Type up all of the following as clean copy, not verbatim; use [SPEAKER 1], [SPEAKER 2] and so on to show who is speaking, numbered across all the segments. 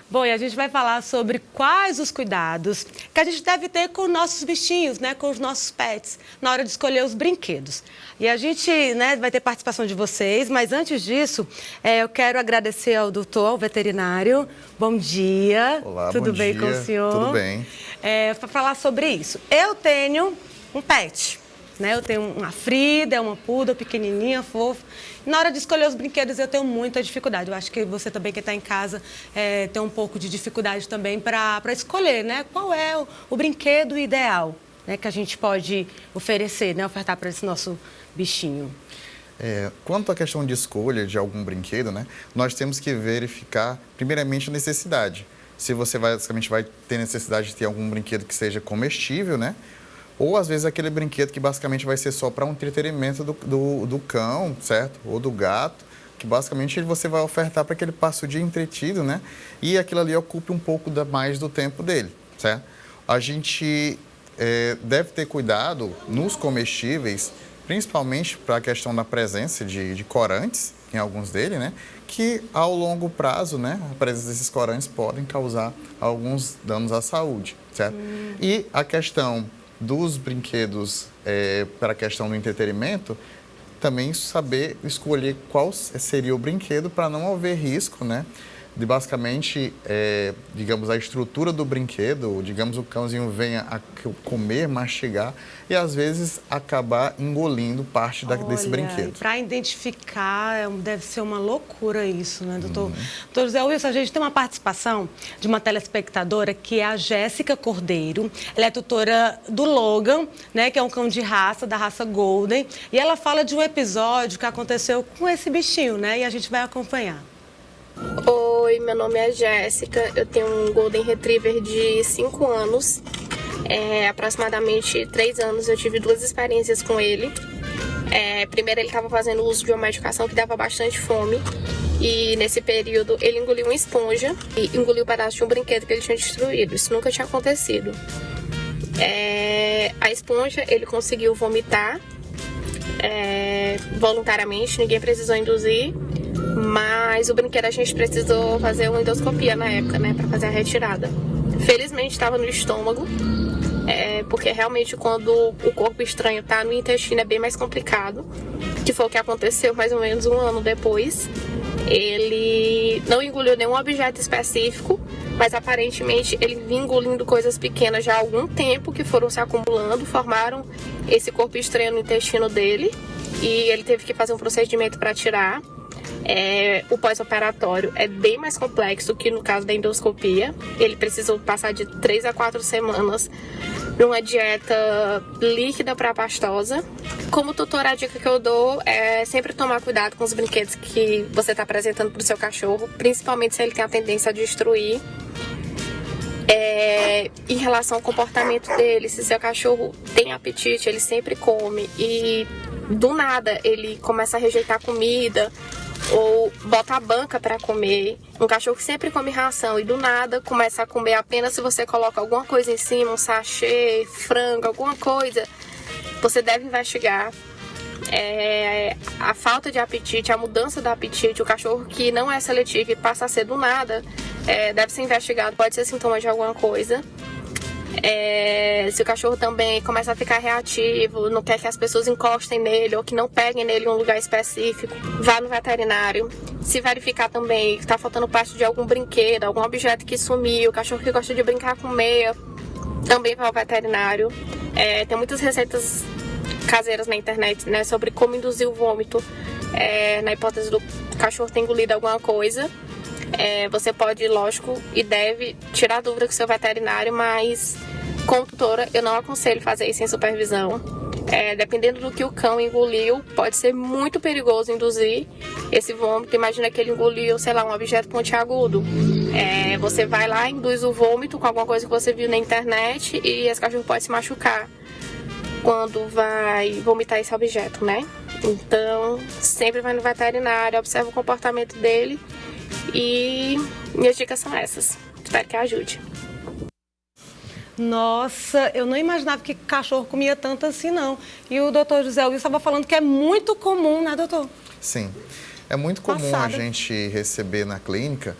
[SPEAKER 1] Bom, e a gente vai falar sobre quais os cuidados que a gente deve ter com nossos bichinhos, né, com os nossos pets, na hora de escolher os brinquedos. E a gente, né, vai ter participação de vocês, mas antes disso, eu quero agradecer ao doutor, ao veterinário. Bom dia.
[SPEAKER 2] Olá,
[SPEAKER 1] Tudo
[SPEAKER 2] bom
[SPEAKER 1] bem
[SPEAKER 2] dia.
[SPEAKER 1] com o senhor?
[SPEAKER 2] Tudo bem.
[SPEAKER 1] Para falar sobre isso, eu tenho um pet. Né? Eu tenho uma Frida, uma poodle pequenininha, fofa. Na hora de escolher os brinquedos, eu tenho muita dificuldade. Eu acho que você também, que está em casa, tem um pouco de dificuldade também para escolher, né? Qual é o brinquedo ideal, né, que a gente pode oferecer, né? Ofertar para esse nosso bichinho.
[SPEAKER 2] Quanto à questão de escolha de algum brinquedo, né, nós temos que verificar, primeiramente, a necessidade. Se você basicamente vai ter necessidade de ter algum brinquedo que seja comestível, né? Ou, às vezes, aquele brinquedo que basicamente vai ser só para um entretenimento do cão, certo? Ou do gato, que basicamente você vai ofertar para que ele passe o dia entretido, né? E aquilo ali ocupe um pouco mais do tempo dele, certo? A gente deve ter cuidado nos comestíveis, principalmente para a questão da presença de corantes, em alguns deles, né? Que ao longo prazo, né, a presença desses corantes podem causar alguns danos à saúde, certo? E a questão dos brinquedos para a questão do entretenimento, também saber escolher qual seria o brinquedo para não haver risco, né? De basicamente, digamos, a estrutura do brinquedo, digamos, o cãozinho venha a comer, mastigar e às vezes acabar engolindo parte desse brinquedo.
[SPEAKER 1] Para identificar, deve ser uma loucura isso, né, doutor? Doutor José Wilson, a gente tem uma participação de uma telespectadora que é a Jéssica Cordeiro. Ela é tutora do Logan, né, que é um cão de raça, da raça Golden. E ela fala de um episódio que aconteceu com esse bichinho, né? E a gente vai acompanhar.
[SPEAKER 3] Oi, meu nome é Jéssica, eu tenho um Golden Retriever de 5 anos. Aproximadamente 3 anos eu tive 2 experiências com ele. Primeiro ele estava fazendo uso de uma medicação que dava bastante fome. E nesse período ele engoliu uma esponja e engoliu um pedaço de um brinquedo que ele tinha destruído. Isso nunca tinha acontecido. A esponja ele conseguiu vomitar voluntariamente, ninguém precisou induzir. Mas o brinquedo a gente precisou fazer uma endoscopia na época, né, para fazer a retirada. Felizmente estava no estômago, porque realmente quando o corpo estranho está no intestino é bem mais complicado, que foi o que aconteceu mais ou menos 1 ano depois. Ele não engoliu nenhum objeto específico, mas aparentemente ele vinha engolindo coisas pequenas já há algum tempo que foram se acumulando, formaram esse corpo estranho no intestino dele e ele teve que fazer um procedimento para tirar. O pós-operatório é bem mais complexo que no caso da endoscopia. Ele precisou passar de 3 a 4 semanas numa dieta líquida para pastosa. Como tutora, a dica que eu dou é sempre tomar cuidado com os brinquedos que você está apresentando para o seu cachorro, principalmente se ele tem a tendência a destruir. Em relação ao comportamento dele, se seu cachorro tem apetite, ele sempre come e do nada ele começa a rejeitar comida ou bota a banca para comer. Um cachorro que sempre come ração e do nada começa a comer apenas se você coloca alguma coisa em cima, um sachê, frango, alguma coisa, você deve investigar. A falta de apetite, a mudança do apetite, o cachorro que não é seletivo e passa a ser do nada, deve ser investigado, pode ser sintoma de alguma coisa. Se o cachorro também começa a ficar reativo, não quer que as pessoas encostem nele ou que não peguem nele em um lugar específico, vá no veterinário. Se verificar também que está faltando parte de algum brinquedo, algum objeto que sumiu, o cachorro que gosta de brincar com meia, também vai ao veterinário. Tem muitas receitas caseiras na internet, né, sobre como induzir o vômito, na hipótese do cachorro ter engolido alguma coisa. Você pode, lógico, e deve tirar dúvida com o seu veterinário, mas como tutora eu não aconselho fazer isso sem supervisão. Dependendo do que o cão engoliu, pode ser muito perigoso induzir esse vômito. Imagina que ele engoliu, sei lá, um objeto pontiagudo. Você vai lá, induz o vômito com alguma coisa que você viu na internet e esse cachorro pode se machucar quando vai vomitar esse objeto, né? Então, sempre vai no veterinário, observa o comportamento dele. E minhas dicas são essas. Espero que ajude.
[SPEAKER 1] Nossa, eu não imaginava que cachorro comia tanto assim, não. E o doutor José Wilson estava falando que é muito comum, né, doutor?
[SPEAKER 2] Sim. É muito comum a gente receber na clínica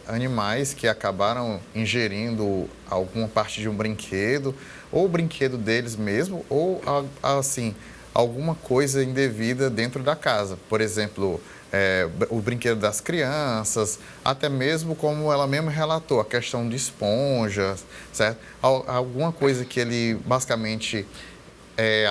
[SPEAKER 2] animais que acabaram ingerindo alguma parte de um brinquedo, ou o brinquedo deles mesmo, ou assim, alguma coisa indevida dentro da casa. Por exemplo, o brinquedo das crianças, até mesmo como ela mesma relatou, a questão de esponjas, certo? Alguma coisa que ele basicamente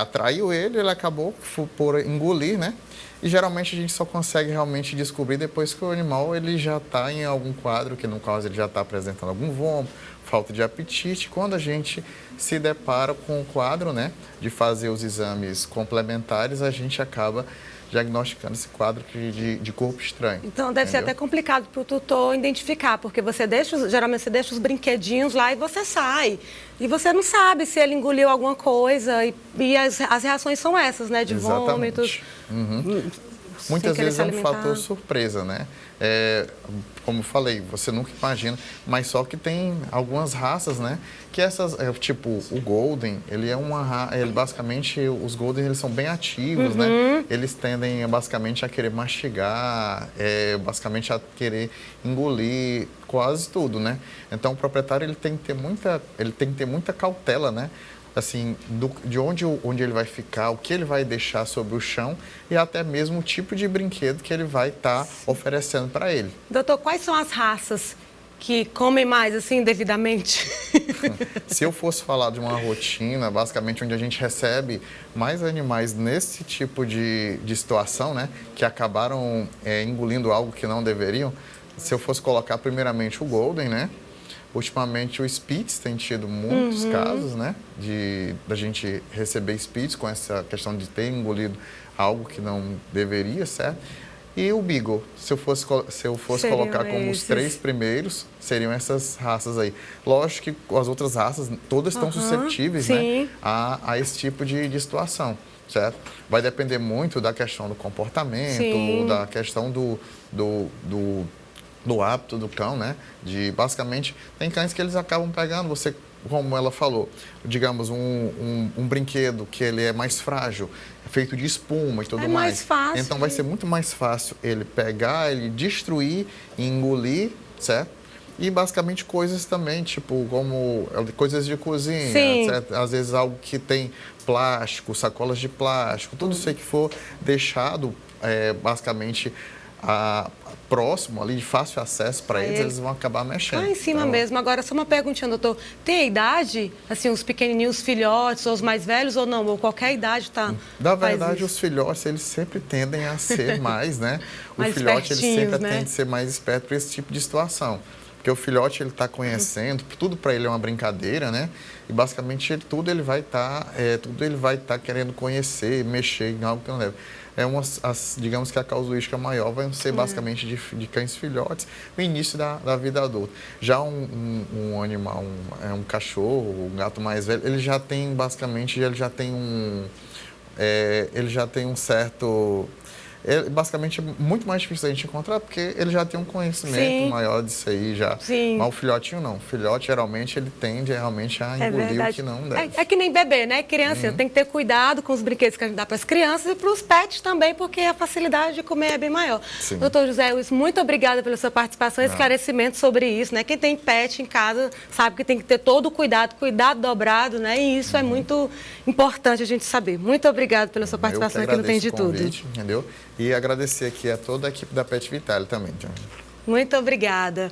[SPEAKER 2] atraiu ele acabou por engolir, né? E geralmente a gente só consegue realmente descobrir depois que o animal ele já está em algum quadro, que no caso ele já está apresentando algum vômito, falta de apetite. Quando a gente se depara com o quadro, né, de fazer os exames complementares, a gente acaba diagnosticando esse quadro de corpo estranho.
[SPEAKER 1] Então deve ser até complicado para o tutor identificar, porque geralmente você deixa os brinquedinhos lá e você sai. E você não sabe se ele engoliu alguma coisa e as reações são essas, né? De vômitos.
[SPEAKER 2] Muitas vezes é um fator surpresa, né? Como eu falei, você nunca imagina, mas só que tem algumas raças, né? Que essas, tipo o Golden, ele basicamente, os Golden eles são bem ativos, né? Eles tendem basicamente a querer mastigar, basicamente a querer engolir quase tudo, né? Então o proprietário ele tem que ter muita cautela, né? Assim, de onde ele vai ficar, o que ele vai deixar sobre o chão e até mesmo o tipo de brinquedo que ele vai estar oferecendo para ele.
[SPEAKER 1] Doutor, quais são as raças que comem mais, assim, devidamente?
[SPEAKER 2] Se eu fosse falar de uma rotina, basicamente, onde a gente recebe mais animais nesse tipo de situação, né, que acabaram engolindo algo que não deveriam, se eu fosse colocar primeiramente o Golden, né, ultimamente o Spitz tem tido muitos casos, né, da gente receber Spitz com essa questão de ter engolido algo que não deveria, certo? E o Beagle, se eu fosse colocar como os 3 primeiros, seriam essas raças aí. Lógico que as outras raças, todas estão suscetíveis, né, a esse tipo de situação, certo? Vai depender muito da questão do comportamento, da questão do hábito do cão, né? Basicamente, tem cães que eles acabam pegando, você, como ela falou, digamos, um brinquedo que ele é mais frágil, feito de espuma e tudo mais.
[SPEAKER 1] Mais fácil.
[SPEAKER 2] Então, vai ser muito mais fácil ele pegar, ele destruir e engolir, certo? E, basicamente, coisas também, tipo, como coisas de cozinha, certo? Às vezes, algo que tem plástico, sacolas de plástico, tudo isso aí que for deixado, basicamente, próximo ali, de fácil acesso para eles vão acabar mexendo.
[SPEAKER 1] Lá em cima mesmo. Agora, só uma perguntinha, doutor. Tem a idade, assim, os pequenininhos filhotes, ou os mais velhos, ou não? Ou qualquer idade tá?
[SPEAKER 2] Na verdade, os filhotes, eles sempre tendem a ser mais, né? O filhote, ele sempre tende a ser mais esperto para esse tipo de situação. Porque o filhote, ele está conhecendo, tudo para ele é uma brincadeira, né? E, basicamente, tudo ele vai estar querendo conhecer, mexer em algo que não deve. Digamos que a casuística maior vai ser basicamente de cães filhotes no início da vida adulta. Já um animal, um cachorro, um gato mais velho, ele já tem basicamente, ele já tem um certo... basicamente, é muito mais difícil a gente encontrar, porque ele já tem um conhecimento maior disso aí já. Mas o filhotinho não. O filhote, geralmente, ele tende realmente a engolir o que não deve.
[SPEAKER 1] É que nem bebê, né? Criança, tem que ter cuidado com os brinquedos que a gente dá para as crianças e para os pets também, porque a facilidade de comer é bem maior. Doutor José Wilson, muito obrigada pela sua participação e esclarecimento sobre isso, né? Quem tem pet em casa sabe que tem que ter todo o cuidado dobrado, né? E isso é muito importante a gente saber. Muito obrigada pela sua participação aqui no Tem de Tudo.
[SPEAKER 2] Entendeu? E agradecer aqui a toda a equipe da Pet Vitale também.
[SPEAKER 1] Muito obrigada.